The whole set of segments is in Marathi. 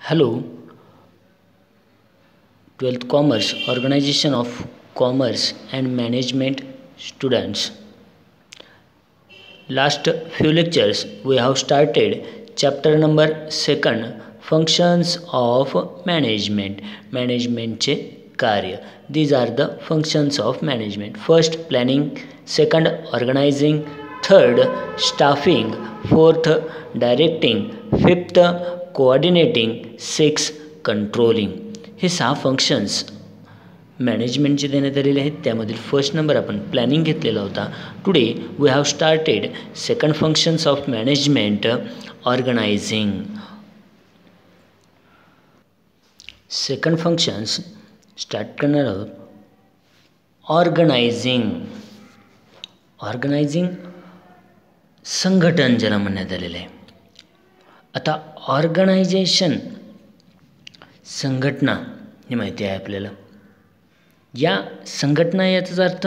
Hello, 12th Commerce, Organization of Commerce and Management students. Last few lectures we have started chapter number 2, Functions of Management. Managementचे कार्य. These are the functions of management. First, planning. Second, organizing. Third, staffing. Fourth, directing. Fifth, coordinating. Sixth, controlling. हे 6 फंक्शन्स मॅनेजमेंटचे देण्यात आलेले आहेत. त्यामधील फर्स्ट नंबर आपण प्लॅनिंग घेतलेला होता. Today we have started second functions of management, organising. Second functions start करणार आहोत. ऑर्गनायझिंग. ऑर्गनायझिंग संघटन ज्याला म्हणण्यात आलेलं आहे. आता ऑर्गनायझेशन संघटना ही माहिती आहे आपल्याला. या संघटना याचा अर्थ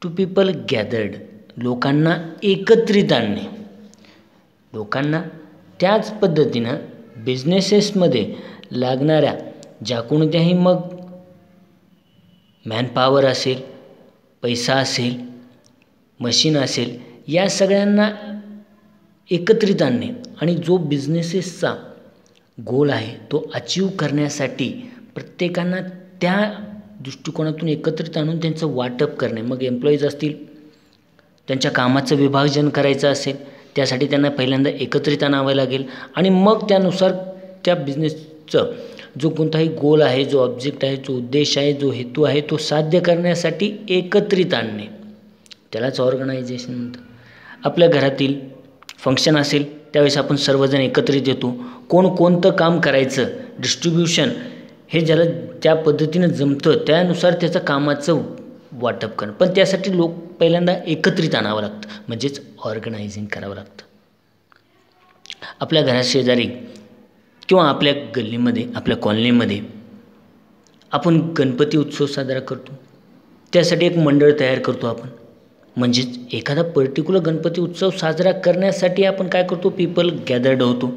टू पीपल गॅदर्ड, लोकांना एकत्रित आणणे. लोकांना त्याच पद्धतीनं बिझनेसेसमध्ये लागणाऱ्या ज्या कोणत्याही मग मॅनपॉवर असेल, पैसा असेल, मशीन असेल, या सगळ्यांना एकत्रित आणणे आणि जो बिझनेसेसचा गोल आहे तो अचीव करण्यासाठी प्रत्येकांना त्या दृष्टिकोनातून एकत्रित आणून त्यांचं वाटप करणे. मग एम्प्लॉईज असतील, त्यांच्या कामाचं विभाजन करायचं असेल, त्यासाठी त्यांना पहिल्यांदा एकत्रित आणावं लागेल आणि मग त्यानुसार त्या बिझनेसचं जो कोणताही गोल आहे, जो ऑब्जेक्ट आहे, जो उद्देश आहे, जो हेतू आहे, तो साध्य करण्यासाठी एकत्रित आणणे, त्यालाच ऑर्गनायझेशन म्हणतं. आपल्या घरातील फंक्शन असेल त्यावेळेस आपण सर्वजण एकत्रित येतो. कोणतं काम करायचं, डिस्ट्रीब्युशन हे ज्याला त्या पद्धतीनं जमतं त्यानुसार त्याचं कामाचं वाटप करणं. पण त्यासाठी लोक पहिल्यांदा एकत्रित आणावं लागतं, म्हणजेच ऑर्गनायझिंग करावं लागतं. आपल्या घरात शेजारी किंवा आपल्या गल्लीमध्ये, आपल्या कॉलनीमध्ये आपण गणपती उत्सव साजरा करतो. त्यासाठी एक मंडळ तयार करतो आपण. म्हणजेच एखादा पर्टिक्युलर गणपती उत्सव साजरा करण्यासाठी आपण काय करतो, पीपल गॅदर्ड होतो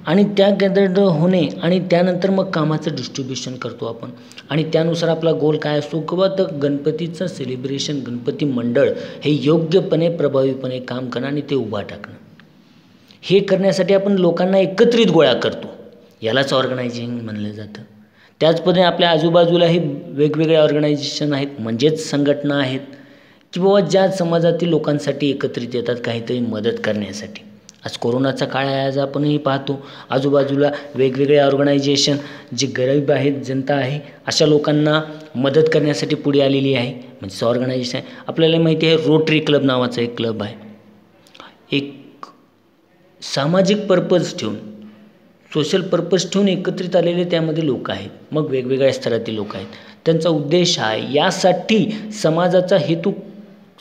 आणि त्या गॅदर्ड होणे आणि त्यानंतर मग कामाचं डिस्ट्रीब्युशन करतो आपण आणि त्यानुसार आपला गोल काय असतो किंवा तर गणपतीचं सेलिब्रेशन, गणपती मंडळ हे योग्यपणे प्रभावीपणे काम करणं आणि ते उभा टाकणं. हे करण्यासाठी आपण लोकांना एकत्रित गोळा करतो, यालाच ऑर्गनायझिंग म्हणलं जातं. त्याच पद्धतीने आपल्या आजूबाजूलाही वेगवेगळे ऑर्गनायझेशन आहेत, म्हणजेच संघटना आहेत की बाबा ज्या समाजातील लोकांसाठी एकत्रित येतात काहीतरी मदत करण्यासाठी. आज कोरोनाचा काळ आहे, आज आपणही पाहतो आजूबाजूला वेगवेगळे ऑर्गनायझेशन जे गरीब आहेत, जनता आहे, अशा लोकांना मदत करण्यासाठी पुढे आलेली आहे, म्हणजेच ऑर्गनायझेशन आहे. आपल्याला माहिती आहे रोटरी क्लब नावाचा एक क्लब आहे. एक सामाजिक पर्पज ठेवून, सोशल पर्पज ठेवून एकत्रित आलेले त्यामध्ये लोक आहेत. मग वेगवेगळ्या स्तरातील लोक आहेत. त्यांचा उद्देश आहे यासाठी समाजाचा हेतू,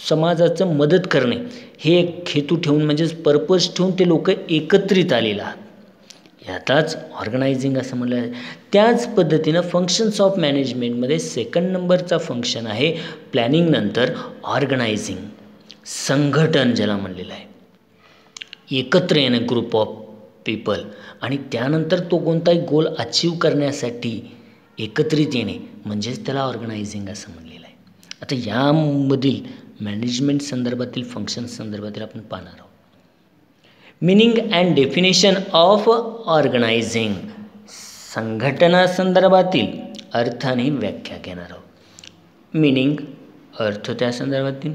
समाजाचं मदत करणे हे एक हेतू ठेवून म्हणजेच पर्पज ठेवून ते लोक एकत्रित आलेले आहात, यालाच ऑर्गनायझिंग असं म्हणलं आहे. त्याच पद्धतीनं फंक्शन्स ऑफ मॅनेजमेंटमध्ये सेकंड नंबरचा फंक्शन आहे प्लॅनिंग नंतर ऑर्गनायझिंग, संघटन ज्याला म्हणलेलं आहे. एकत्र येणं, ग्रुप ऑफ पीपल, आणि त्यानंतर तो कोणताही गोल अचीव करण्यासाठी एकत्रित येणे म्हणजेच त्याला ऑर्गनायझिंग असं म्हणलेलं आहे. आता यामधील मॅनेजमेंट संदर्भातील फंक्शन्स संदर्भातील आपण पाहणार आहोत. Meaning and definition of organising, संघटना संदर्भातील अर्थ आणि व्याख्या घेणार आहोत. मीनिंग, अर्थ त्या संदर्भातील.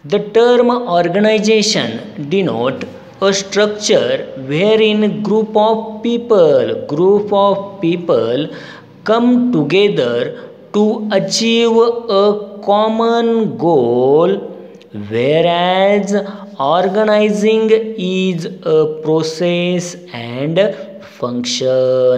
The term organisation denote a structure wherein group of people come together to achieve a common goal, whereas organizing is a process and function.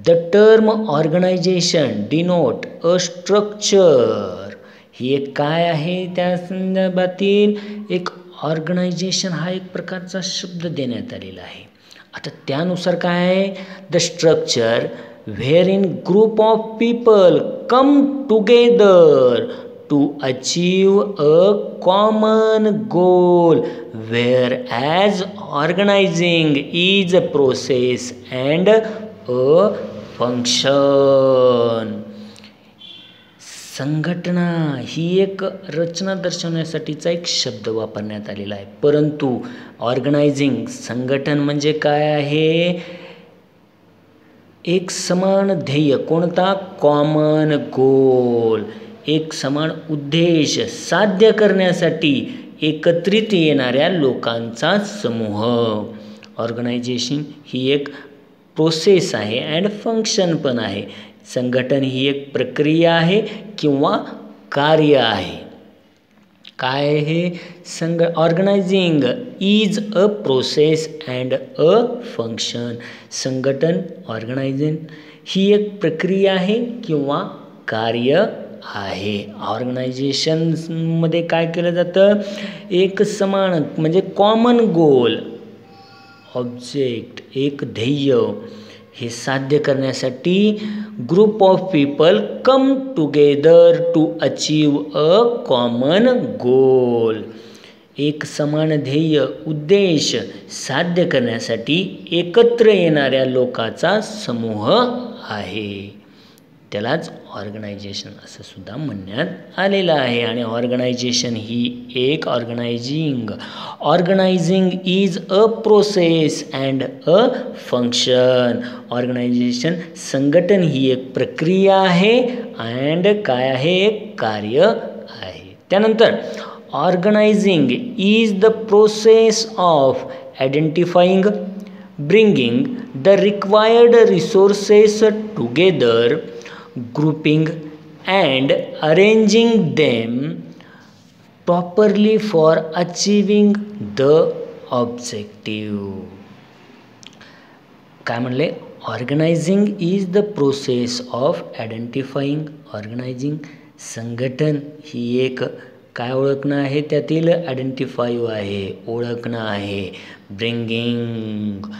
The term organization denote a structure, ही एक काय आहे त्या संदर्भातील एक ऑर्गनायझेशन हा एक प्रकारचा शब्द देण्यात आलेला आहे. आता त्यानुसार काय आहे, the structure where in group of people come together to achieve a common goal, where as organising is a process and a function. संघटना ही एक रचना दर्शवण्यासाठीचा एक शब्द वापरण्यात आलेला आहे, परंतु ऑर्गनायझिंग संघटन म्हणजे काय आहे? एक समान ध्येय, कोणता? कॉमन गोल, एक समान उद्देश साध्य करण्यासाठी एकत्रित येणाऱ्या लोकांचा समूह. ऑर्गनायझेशन ही एक प्रोसेस आहे अँड फंक्शन पण आहे. संघटन ही एक प्रक्रिया आहे किंवा कार्य आहे. काय आहे? Organizing is a process and a function. संघटन, ऑर्गनायझिंग ही एक प्रक्रिया आहे किंवा कार्य आहे. ऑर्गनायझेशनमध्ये काय केलं जातं? एक समान म्हणजे कॉमन गोल, ऑब्जेक्ट, एक ध्येय हे साध्य करण्यासाठी group of people come together to achieve a common goal. एक समान ध्येय, उद्देश साध्य करण्यासाठी एकत्र येणाऱ्या लोकांचा समूह आहे. त्यालाच ऑर्गनायझेशन असं सुद्धा म्हणण्यात आलेलं आहे. आणि ऑर्गनायझेशन ही एक organising is a process and a function. Organisation, संघटन ही एक प्रक्रिया आहे अँड काय आहे? एक कार्य आहे. त्यानंतर organising is the process of identifying, bringing the required resources together, grouping and arranging them properly for achieving the objective. काय म्हणले? Organising is the process of identifying, organising संघटन ही एक काय ओळखणं आहे? त्यातील आयडेंटिफाईव आहे, ओळखणं आहे. Bringing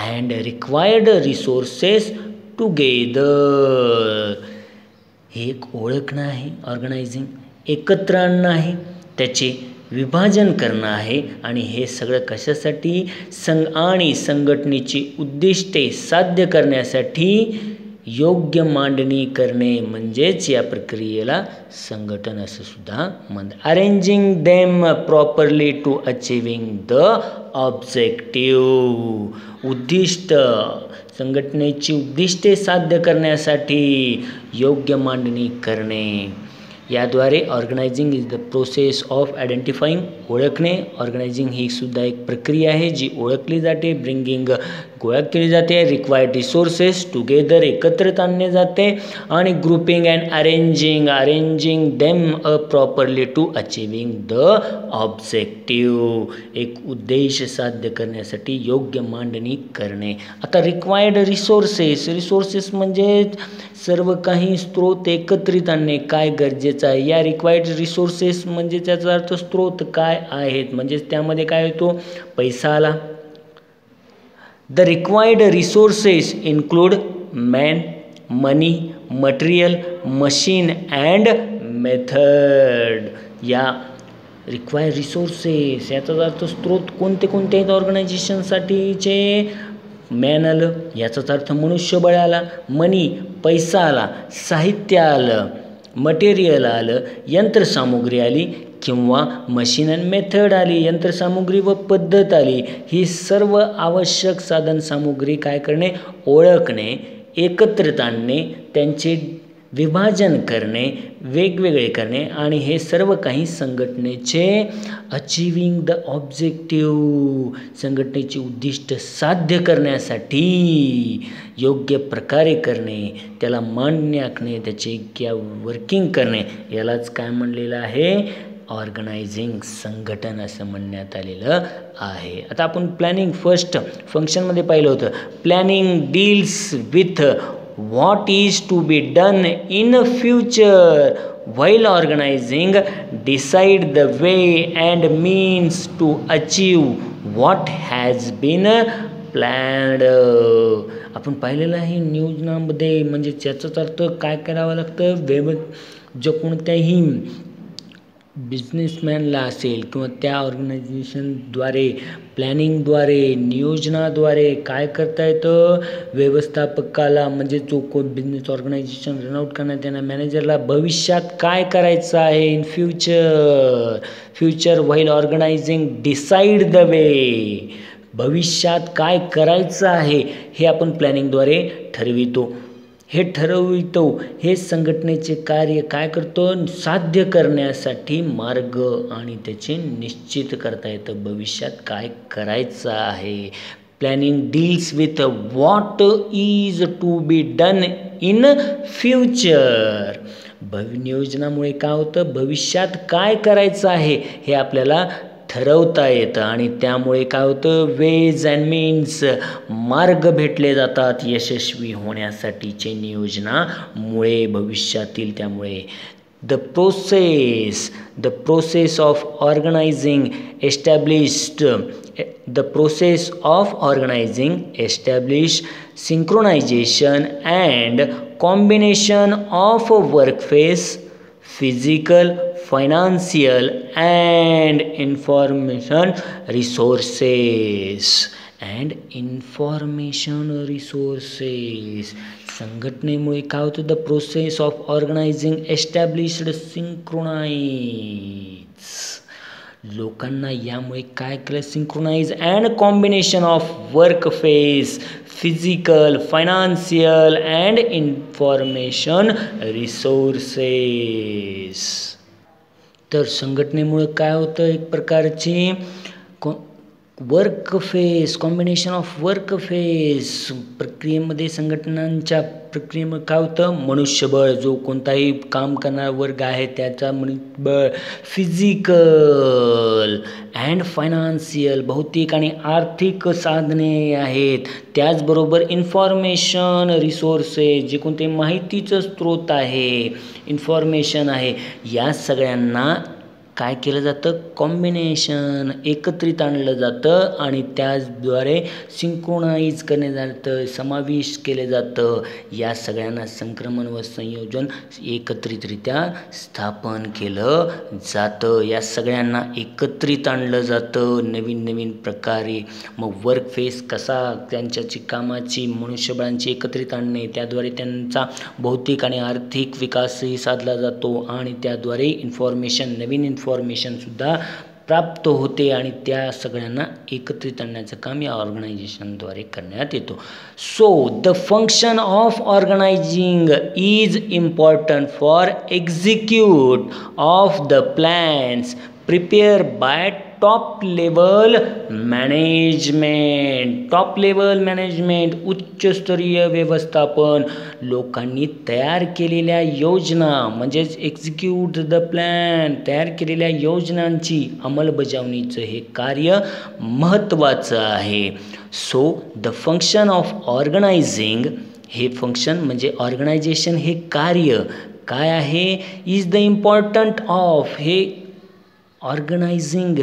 and required resources together हे एक ओळखणं आहे. ऑर्गनायझिंग एकत्र आणणं आहे, त्याचे विभाजन करणं आहे. आणि हे सगळं कशासाठी? आणि संघटनेची उद्दिष्टे साध्य करण्यासाठी योग्य मांडणी करणे म्हणजेच या प्रक्रियेला संघटन असं सुद्धा म्हणतात. Arranging them properly to achieving the objective. उद्दिष्ट, संघटनेची उद्दिष्टे साध्य करण्यासाठी योग्य मांडणी करणे. याद्वारे organising is the process of identifying, ओळखणे. ऑर्गनायझिंग ही सुद्धा एक प्रक्रिया आहे जी ओळखली जाते. ब्रिंगिंग गोळा केली जाते. रिक्वायर्ड रिसोर्सेस टुगेदर एकत्रित आणले जाते. आणि grouping and arranging them a properly to achieving the objective. एक उद्देश साध्य करण्यासाठी योग्य मांडणी करणे. आता रिक्वायर्ड रिसोर्सेस म्हणजे सर्व काही स्त्रोत एकत्रित आणणे काय गरजेचं आहे. या रिक्वायर्ड रिसोर्सेस म्हणजे त्याचा अर्थ स्त्रोत काय आहेत, म्हणजे त्यामध्ये काय होतो? पैसा आला. The required resources include man, money, material, machine and method. या रिक्वायर्ड रिसोर्सेस याचा अर्थ स्त्रोत कोणते कोणते आहेत ऑर्गनायझेशनसाठीचे? मॅन आलं, याचाच अर्थ मनुष्यबळ आला. मनी, पैसा आला. साहित्य आलं, मटेरियल आलं. यंत्रसामुग्री आली किंवा मशीन अँड मेथड आली, यंत्रसामुग्री व पद्धत आली. ही सर्व आवश्यक साधनसामुग्री काय करणे? ओळखणे, एकत्रित आणणे, त्यांचे विभाजन करणे, वेगवेगळे करणे. आणि हे सर्व काही संघटनेचे अचिव्हिंग द ऑब्जेक्टिव्ह, संघटनेची उद्दिष्ट साध्य करण्यासाठी योग्य प्रकारे करणे, त्याला मांडणी आखणे, त्याचे वर्किंग करणे, यालाच काय म्हणलेलं आहे? ऑर्गनायझिंग, संघटन असं म्हणण्यात आलेलं आहे. आता आपण प्लॅनिंग फर्स्ट फंक्शनमध्ये पाहिलं होतं. Planning deals with what is to be done in future, while organizing decide the way and means to achieve what has been planned. आपण पाहिलेलं आहे नियोजनामध्ये, म्हणजे त्याचाच अर्थ काय करावं लागतं? जो कोणत्याही बिझनेसमॅनला असेल किंवा त्या ऑर्गनायझेशनद्वारे प्लॅनिंगद्वारे नियोजनाद्वारे काय करता येतं, व्यवस्थापकाला म्हणजे जो कोण बिझनेस ऑर्गनायझेशन रनआउट करण्यात येणार मॅनेजरला भविष्यात काय करायचं आहे in future while organising decide the way, भविष्यात काय करायचं आहे हे आपण प्लॅनिंगद्वारे ठरवितो. हे ठरवितो, हे संघटनेचे कार्य काय करतो, साध्य करण्यासाठी मार्ग आणि त्याचे निश्चित करता येतं. भविष्यात काय करायचं आहे. Planning deals with what is to be done in future. नियोजनामुळे काय होतं, भविष्यात काय करायचं आहे हे आपल्याला ठरवता येतं आणि त्यामुळे काय होतं, वेज अँड मीन्स मार्ग भेटले जातात यशस्वी होण्यासाठीचे नियोजनामुळे भविष्यातील. त्यामुळे the process of organizing establish synchronization and combination of workforce, physical, financial and information resources. संघटनेमुळे काय होतं, the process of organizing established synchronize, लोकांना यामुळे काय केलं, synchronize and combination of work force, physical, financial and information resources. तर संघटनेमुळे काय होतं, एक प्रकारची कॉम्बिनेशन ऑफ वर्क फेस प्रक्रियेमध्ये, संघटनांच्या प्रक्रियेमध्ये काय होतं, मनुष्यबळ, जो कोणताही काम करणारा वर्ग आहे त्याचा मनुष्यबळ, फिजिकल अँड फायनान्शियल, भौतिक आणि आर्थिक साधने आहेत, त्याचबरोबर इन्फॉर्मेशन रिसोर्सेस, जे कोणते माहितीचं स्रोत आहे, इन्फॉर्मेशन आहे, या सगळ्यांना काय केलं जातं, कॉम्बिनेशन, एकत्रित आणलं जातं आणि त्याचद्वारे सिंक्रोनाइज करणे जातं, समाविष्ट केले जातं. या सगळ्यांना संक्रमण व संयोजन एकत्रितरित्या स्थापन केलं जातं. या सगळ्यांना एकत्रित आणलं जातं नवीन प्रकारे. मग वर्क फेस कसा, त्यांच्याची कामाची, मनुष्यबळांची एकत्रित आणणे, त्याद्वारे त्यांचा भौतिक आणि आर्थिक विकासही साधला जातो आणि त्याद्वारे नवीन इन्फॉर्मेशनसुद्धा प्राप्त होते आणि त्या सगळ्यांना एकत्रित आणण्याचं काम या ऑर्गनायझेशनद्वारे करण्यात येतो. So the function of organising is important for execute of the plans prepare bye top level management, उच्चस्तरीय व्यवस्थापन, लोकांनी तयार केलेल्या योजना म्हणजेच एक्झिक्यूट द प्लॅन, तयार केलेल्या योजनांची अंमलबजावणीचं हे कार्य महत्त्वाचं आहे. So the function of organising, हे फंक्शन म्हणजे ऑर्गनायझेशन हे कार्य काय आहे, इज द इम्पॉर्टंट ऑफ, हे ऑर्गनायझिंग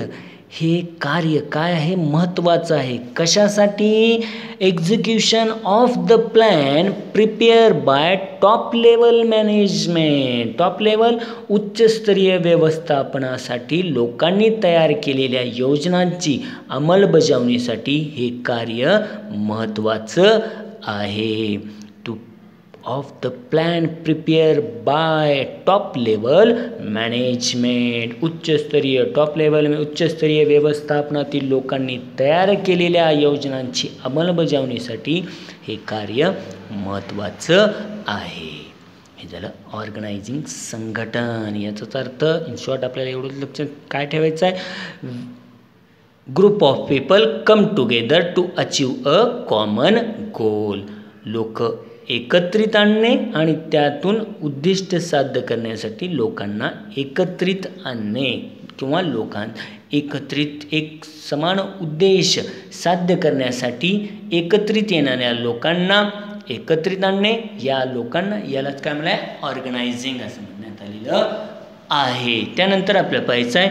हे कार्य काय आहे, महत्त्वाचं आहे. कशासाठी, execution of the plan prepare bye top level management, top level उच्चस्तरीय व्यवस्थापनासाठी लोकांनी तयार केलेल्या योजनांची अंमलबजावणीसाठी हे कार्य महत्त्वाचं आहे. Of the plan prepare bye top level management, उच्चस्तरीय व्यवस्थापनातील लोकांनी तयार केलेल्या योजनांची अंमलबजावणीसाठी हे कार्य महत्त्वाचं आहे. हे झालं ऑर्गनायझिंग संघटन. याचाच अर्थ इन शॉर्ट आपल्याला एवढं लक्षात काय ठेवायचं आहे, group of people come together to achieve a common goal, लोक एकत्रित आणणे आणि त्यातून उद्दिष्ट साध्य करण्यासाठी लोकांना एकत्रित आणणे किंवा एकत्रित एक समान उद्देश साध्य करण्यासाठी एकत्रित येणाऱ्या लोकांना एकत्रित आणणे, या लोकांना यालाच काय म्हणलं आहे, ऑर्गनायझिंग असं म्हणण्यात आलेलं आहे. त्यानंतर आपल्याला पाहायचं आहे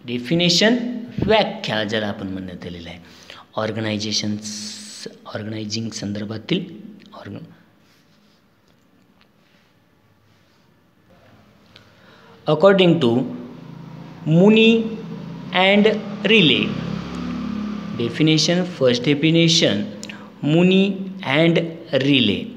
डेफिनेशन व्याख्या, ज्याला आपण म्हणण्यात आलेलं आहे. ऑर्गनायझिंग संदर्भातील according to Mooney and Riley. Definition, first definition, Mooney and Riley.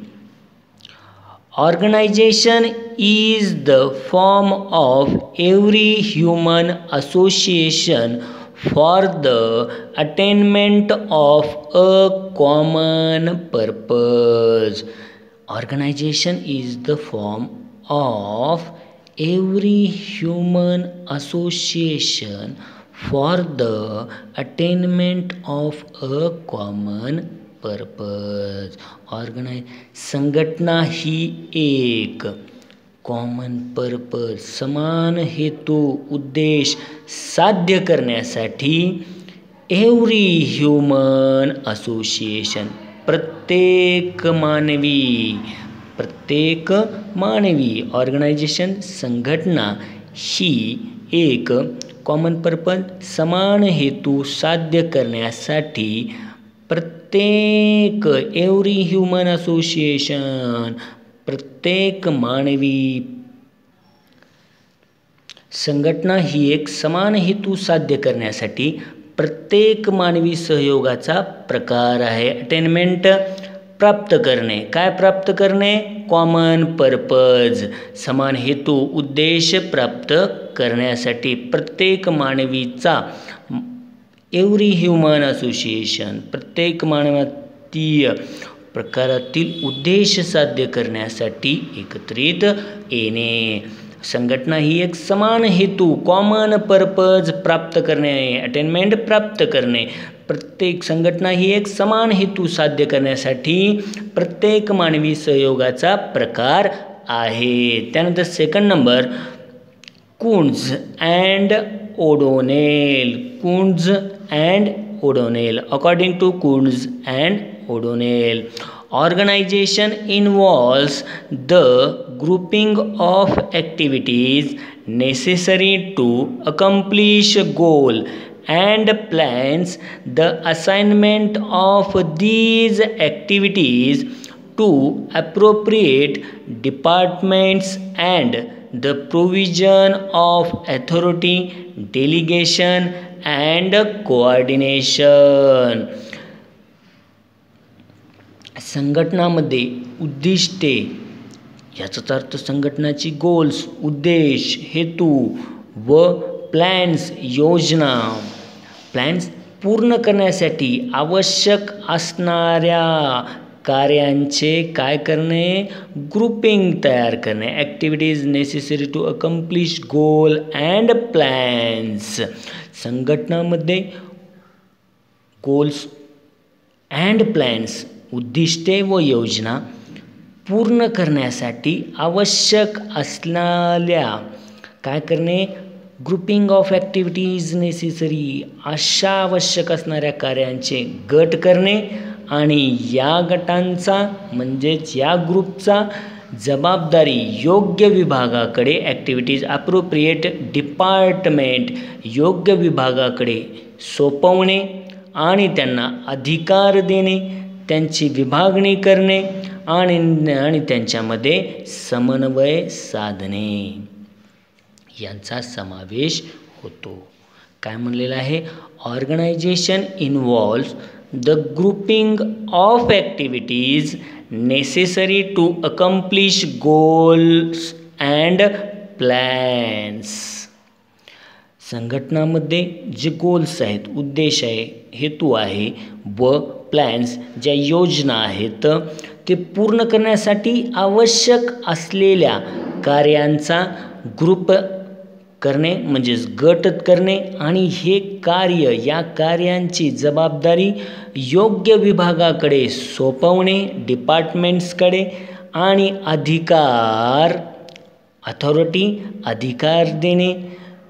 Organization is the form of every human association for the attainment of a common purpose. Organization is the form of every human association for the attainment of a common purpose. संघटना ही एक कॉमन पर्पज, समान हेतू उद्देश साध्य करण्यासाठी एव्हरी ह्युमन असोसिएशन, प्रत्येक मानवी ऑर्गनायझेशन, संघटना ही एक कॉमन पर्पज, समान हेतू साध्य करण्यासाठी प्रत्येक एव्हरी ह्युमन असोसिएशन, प्रत्येक मानवी संघटना ही एक समान हेतू साध्य करण्यासाठी प्रत्येक मानवी सहयोगाचा प्रकार आहे. अटेनमेंट, प्राप्त करणे. काय प्राप्त करणे? कॉमन पर्पज, समान हेतू उद्देश प्राप्त करण्यासाठी प्रत्येक मानवीचा एव्हरी ह्युमन असोसिएशन, प्रत्येक मानवीय प्रकारातील उद्देश साध्य करण्यासाठी एकत्रित येणे. संघटना ही एक समान हेतू कॉमन पर्पज प्राप्त करणे, अटेनमेंट प्राप्त करणे. प्रत्येक संघटना ही एक समान हेतू साध्य करण्यासाठी प्रत्येक मानवी सहयोगाचा प्रकार आहे. त्यानंतर second number, Koontz and O'Donnell. Koontz and O'Donnell. According to Koontz and O'Donnell, organization involves the grouping of activities necessary to accomplish a goal and plans the assignment of these activities to appropriate departments and the provision of authority, delegation and coordination. संघटनामध्ये उद्दिष्टे, याचाच अर्थ संघटनाची गोल्स, उद्देश, हेतू व प्लॅन्स, योजना, प्लॅन्स पूर्ण करण्यासाठी आवश्यक असणाऱ्या कार्यांचे काय करणे? ग्रुपिंग तयार करणे. Activities necessary to accomplish goal and plans. संघटनामध्ये गोल्स अँड प्लॅन्स, उद्दिष्टे व योजना पूर्ण करण्यासाठी आवश्यक असलेल्या काय करणे? ग्रुपिंग ऑफ ॲक्टिव्हिटीज नेसेसरी, अशा आवश्यक असणाऱ्या कार्यांचे गट करणे आणि या गटांचा म्हणजेच या ग्रुपचा जबाबदारी योग्य विभागाकडे, ॲक्टिव्हिटीज अप्रोप्रिएट डिपार्टमेंट, योग्य विभागाकडे सोपवणे आणि त्यांना अधिकार देणे, त्यांची विभागणी करणे आणि त्यांच्यामध्ये समन्वय साधणे यांचा समावेश होतो. काय म्हणलेलं आहे? Organization involves the grouping of activities necessary to accomplish goals and plans. संघटनामध्ये जे गोल्स आहेत, उद्देश आहे, हेतू आहे व प्लॅन्स ज्या योजना आहेत ते पूर्ण करण्यासाठी आवश्यक असलेल्या कार्यांचा ग्रुप करणे म्हणजेच गट करणे आणि हे कार्य, या कार्यांची जबाबदारी योग्य विभागाकडे सोपवणे, डिपार्टमेंट्सकडे, आणि अधिकार, अथॉरिटी, अधिकार देणे,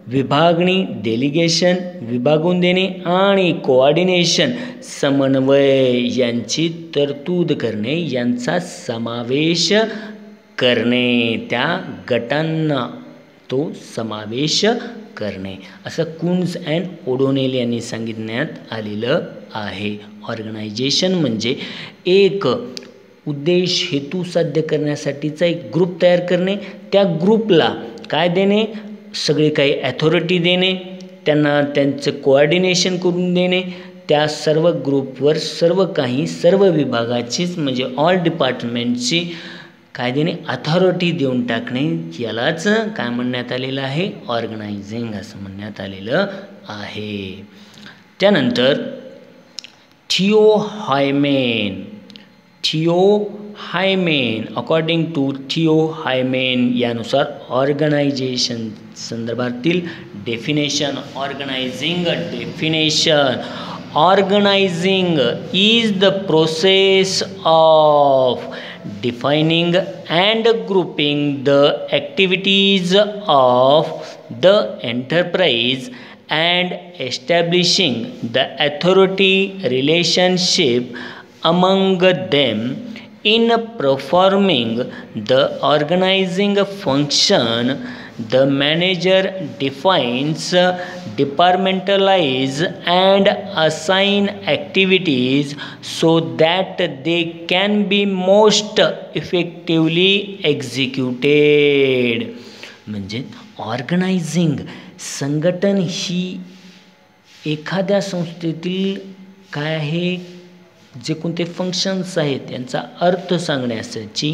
विभागणी, डेलिगेशन, विभागून देणे आणि कोऑर्डिनेशन, समन्वय यांची तरतूद करणे, यांचा समावेश करणे, त्या गटांना तो समावेश करणे, असं कुन्झ अँड ओडोनेल यांनी सांगितण्यात आलेलं आहे. ऑर्गनायझेशन म्हणजे एक उद्देश, हेतू साध्य करण्यासाठीचा एक ग्रुप तयार करणे, त्या ग्रुपला काय देणे? सगळे काही ॲथॉरिटी देणे, त्यांना त्यांचं कोऑर्डिनेशन करून देणे, त्या सर्व ग्रुपवर सर्व विभागाचीच म्हणजे ऑल डिपार्टमेंटची काय देणे, अथॉरिटी देऊन टाकणे, यालाच काय म्हणण्यात आलेलं आहे, ऑर्गनायझिंग असं म्हणण्यात आलेलं आहे. त्यानंतर थियो हायमेन अकॉर्डिंग टू थियो हायमेन यानुसार ऑर्गनायझेशन संदर्भातील definition, organising definition, organising is the process of defining and grouping the activities of the enterprise and establishing the authority relationship among them. In performing the organizing function, the manager defines, departmentalize and assign activities so that they can be most effectively executed. म्हणजे ऑर्गनायझिंग संघटन ही एखाद्या संस्थेतील काय आहे, जे कोणते फंक्शन्स आहेत यांचा अर्थ सांगण्यासाठी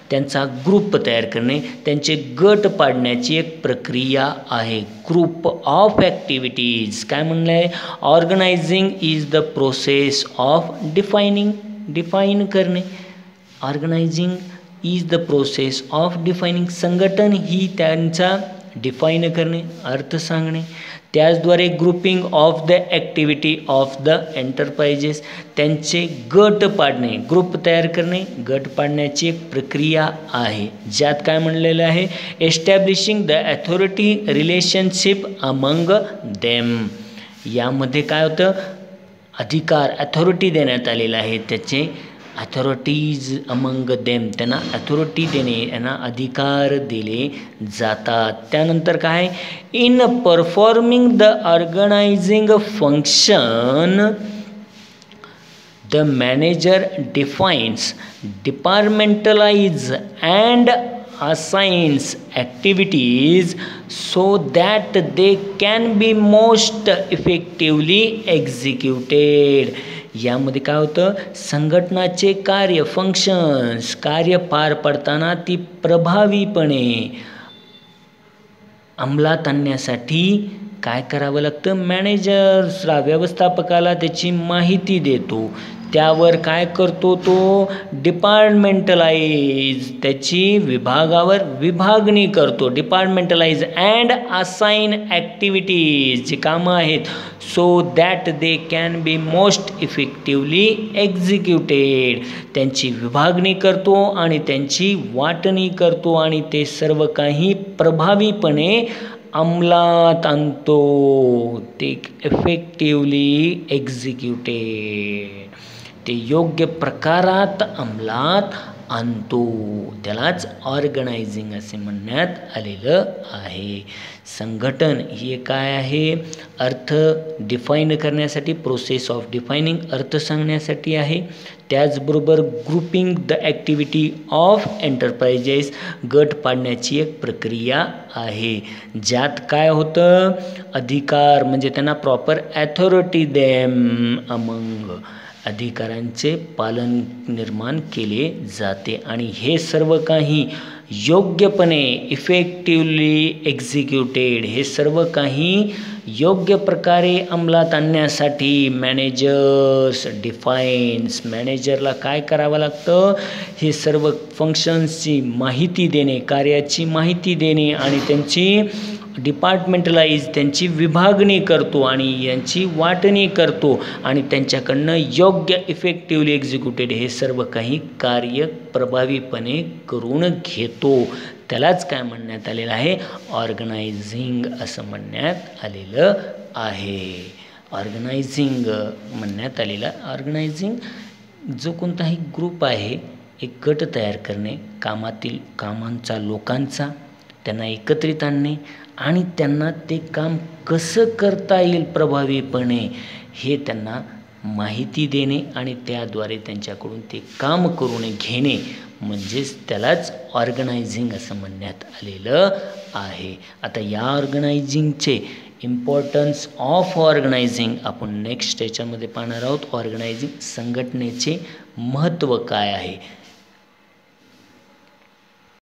त्यांचा ग्रुप तयार करणे, त्यांचे गट पाडण्याची एक प्रक्रिया आहे. ग्रुप ऑफ ॲक्टिव्हिटीज काय म्हणलं आहे, organizing is the process of define करणे. Organizing is the process of defining, संघटन ही त्यांचा डिफाईन करणे, अर्थ सांगणे, त्याचद्वारे grouping of the activity of the enterprises, त्यांचे गट पाडणे, ग्रुप तयार करणे, गट पाडण्याची एक प्रक्रिया आहे. ज्यात काय म्हणलेलं आहे, establishing the authority relationship among them. यामध्ये काय होतं, अधिकार अथॉरिटी देण्यात आलेला आहे, त्याचे अथॉरिटीज अमंग देम, त्यांना अथॉरिटी देणे, यांना अधिकार दिले जातात. त्यानंतर काय, in performing the organizing function the manager defines, departmentalize and assigns activities so that they can be most effectively executed. यामध्ये काय होतं, संघटनाचे कार्य फंक्शन्स, कार्य पार पडताना ती प्रभावीपणे अंमलात आणण्यासाठी काय करावं लागतं, मॅनेजर्सला, व्यवस्थापकाला त्याची माहिती देतो, त्यावर काय करतो तो, डिपार्टमेंटलाइज, त्याची विभागावर विभागणी करतो, डिपार्टमेंटलाइज अँड असाइन ॲक्टिव्हिटीज, जी कामं आहेत, so that they can be most effectively executed, त्यांची विभागणी करतो आणि त्यांची वाटणी करतो आणि ते सर्व काही प्रभावीपणे अंमलात आणतो, ते इफेक्टिवली एक्झिक्युटेड, ते योग्य प्रकारात अंमलात आणतो, त्यालाच ऑर्गनायझिंग असे म्हणण्यात आलेलं आहे. संघटन हे काय आहे, अर्थ डिफाईन करण्यासाठी, प्रोसेस ऑफ डिफाईनिंग, अर्थ सांगण्यासाठी आहे. त्याचबरोबर grouping the activity of enterprises, गट पाडण्याची एक प्रक्रिया आहे. ज्यात काय होतं, अधिकार म्हणजे त्यांना प्रॉपर ॲथॉरिटी देम अमंग, अधिकारांचे पालन निर्माण केले जाते आणि हे सर्व काही योग्यपणे इफेक्टिवली एक्झिक्युटेड, हे सर्व काही योग्य प्रकारे अंमलात आणण्यासाठी मॅनेजर्स डिफाईन्स, मॅनेजरला काय करावं लागतं, हे सर्व फंक्शन्सची माहिती देणे, कार्याची माहिती देणे आणि त्यांची डिपार्टमेंटलाइज, त्यांची विभागणी करतो आणि यांची वाटणी करतो आणि त्यांच्याकडनं योग्य इफेक्टिवली एक्झिक्युटेड हे सर्व काही कार्य प्रभावीपणे करून घेतो, त्यालाच काय म्हणण्यात आलेलं आहे, ऑर्गनायझिंग असं म्हणण्यात आलेलं आहे. ऑर्गनायझिंग म्हणण्यात आलेलं, ऑर्गनायझिंग जो कोणताही ग्रुप आहे, एक गट तयार करणे, कामांचा लोकांचा, त्यांना एकत्रित आणणे आणि त्यांना ते काम कसं करता येईल प्रभावीपणे हे त्यांना माहिती देणे आणि त्याद्वारे त्यांच्याकडून ते काम करून घेणे म्हणजेच त्यालाच ऑर्गनायझिंग असं म्हणण्यात आलेलं आहे. आता या ऑर्गनायझिंगचे इम्पॉर्टन्स ऑफ ऑर्गनायझिंग आपण नेक्स्ट याच्यामध्ये पाहणार आहोत. ऑर्गनायझिंग संघटनेचे महत्त्व काय आहे